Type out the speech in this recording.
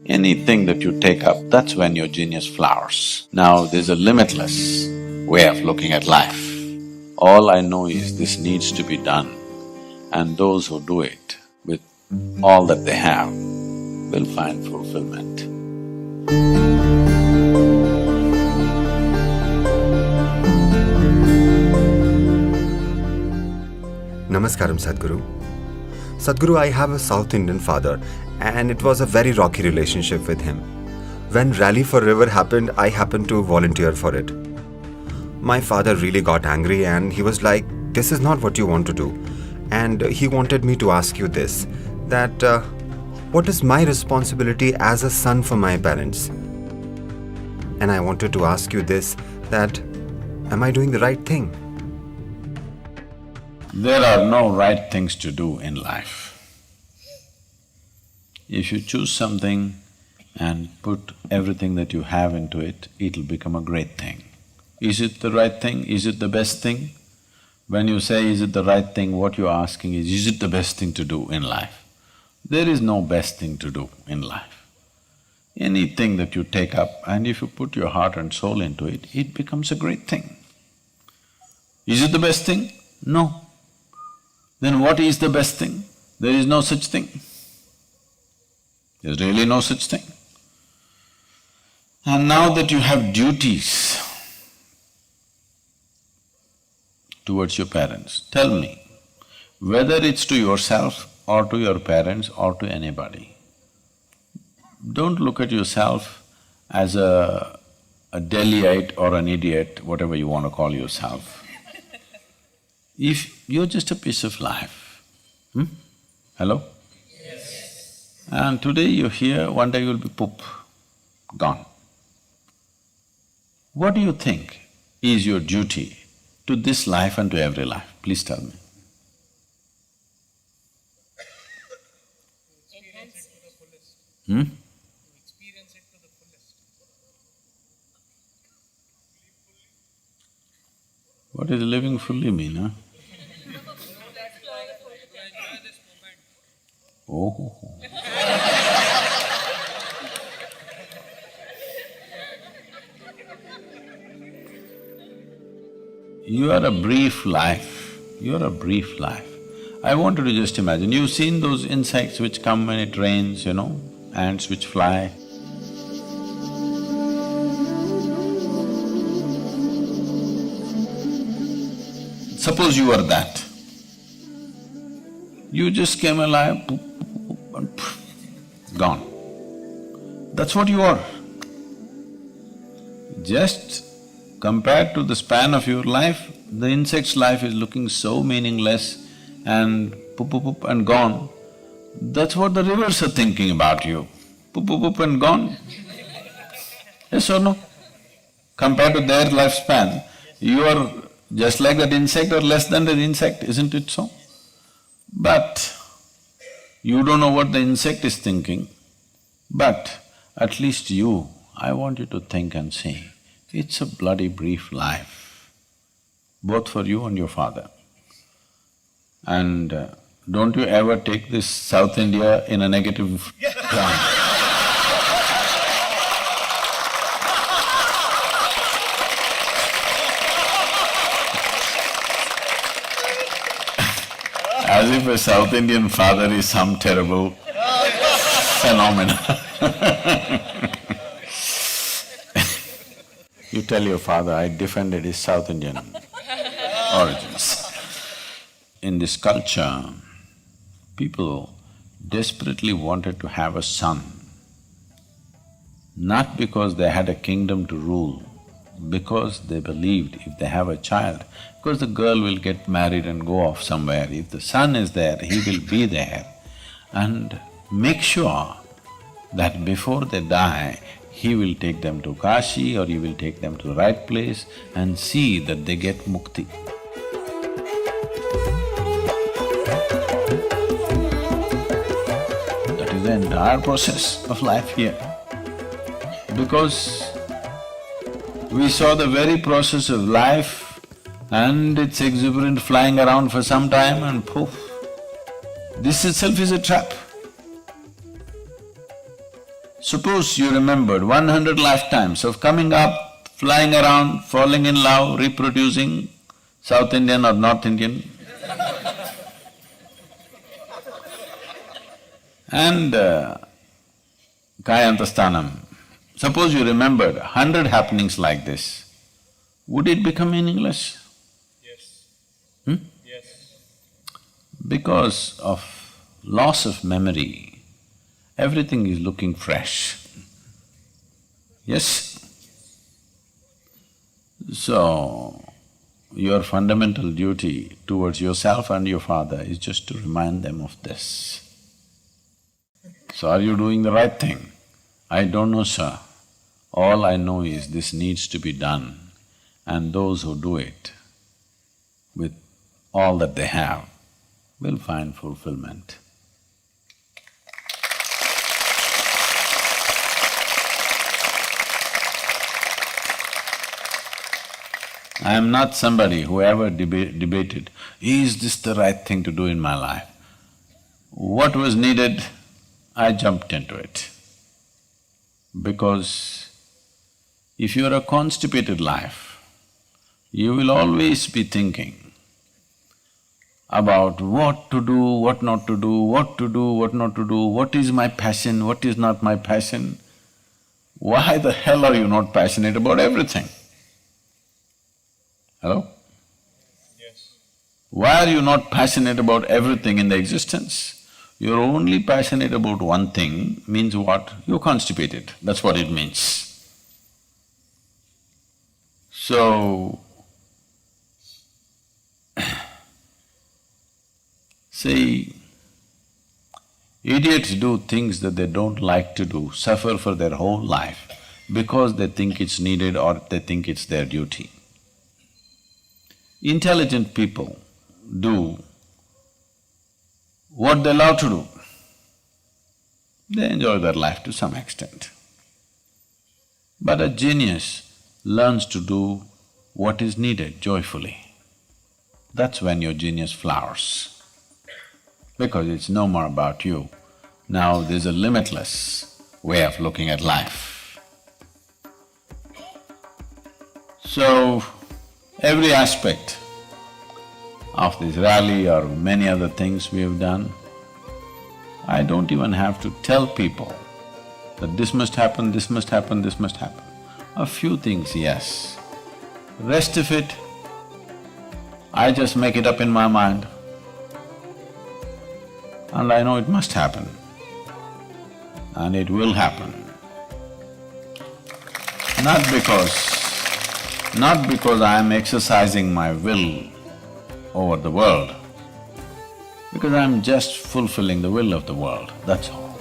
Anything that you take up, that's when your genius flowers. Now, there's a limitless way of looking at life. All I know is this needs to be done, and those who do it with all that they have will find fulfillment. Namaskaram, Sadhguru. Sadhguru, I have a South Indian father and it was a very rocky relationship with him. When Rally for River happened, I happened to volunteer for it. My father really got angry and he was like, this is not what you want to do. And he wanted me to ask you this, that what is my responsibility as a son for my parents? And I wanted to ask you this, that am I doing the right thing? There are no right things to do in life. If you choose something and put everything that you have into it, it'll become a great thing. Is it the right thing? Is it the best thing? When you say, is it the right thing, what you're asking is it the best thing to do in life? There is no best thing to do in life. Anything that you take up and if you put your heart and soul into it, it becomes a great thing. Is it the best thing? No. Then what is the best thing? There is no such thing. There's really no such thing. And now that you have duties towards your parents, tell me, whether it's to yourself or to your parents or to anybody, don't look at yourself as a Delhiite or an idiot, whatever you want to call yourself. If you're just a piece of life, Hello? Yes. And today you're here, one day you'll be poop, gone. What do you think is your duty to this life and to every life? Please tell me. Experience it to the fullest. Experience it to the fullest. What does living fully mean, huh? Oh. You are a brief life, you are a brief life. I want you to just imagine, you've seen those insects which come when it rains, ants which fly. Suppose you are that. You just came alive, poop, poop, poop, and poof, gone. That's what you are. Just compared to the span of your life, the insect's life is looking so meaningless and poop, poop, poop and gone. That's what the rivers are thinking about you, poop, poop, poop and gone. Yes or no? Compared to their lifespan, you are just like that insect or less than that insect, isn't it so? But you don't know what the insect is thinking, but at least you, I want you to think and see, it's a bloody brief life, both for you and your father. And don't you ever take this South India in a negative ground. As if a South Indian father is some terrible phenomenon. You tell your father, I defended his South Indian origins. In this culture, people desperately wanted to have a son, not because they had a kingdom to rule, because they believed if they have a child, because the girl will get married and go off somewhere, if the son is there, he will be there and make sure that before they die, he will take them to Kashi or he will take them to the right place and see that they get mukti. That is the entire process of life here. Because we saw the very process of life and it's exuberant flying around for some time and poof, this itself is a trap. Suppose you remembered 100 lifetimes of coming up, flying around, falling in love, reproducing, South Indian or North Indian, and Kayantasthanam. Suppose you remembered 100 happenings like this, would it become meaningless? Yes. Yes. Because of loss of memory, everything is looking fresh. Yes? So, your fundamental duty towards yourself and your father is just to remind them of this. So, are you doing the right thing? I don't know, sir. All I know is this needs to be done, and those who do it with all that they have will find fulfillment. I am not somebody who ever debated, is this the right thing to do in my life? What was needed, I jumped into it. Because if you're a constipated life, you will always be thinking about what to do, what not to do, what to do, what not to do, what is my passion, what is not my passion. Why the hell are you not passionate about everything? Hello? Yes. Why are you not passionate about everything in the existence? You're only passionate about one thing means what? You're constipated, that's what it means. So, see, idiots do things that they don't like to do, suffer for their whole life because they think it's needed or they think it's their duty. Intelligent people do what they love to do. They enjoy their life to some extent. But a genius learns to do what is needed joyfully. That's when your genius flowers, because it's no more about you. Now there's a limitless way of looking at life. So, every aspect of this rally or many other things we have done, I don't even have to tell people that this must happen, this must happen, this must happen. A few things, yes. Rest of it, I just make it up in my mind and I know it must happen and it will happen. Not because I am exercising my will over the world, because I'm just fulfilling the will of the world, that's all.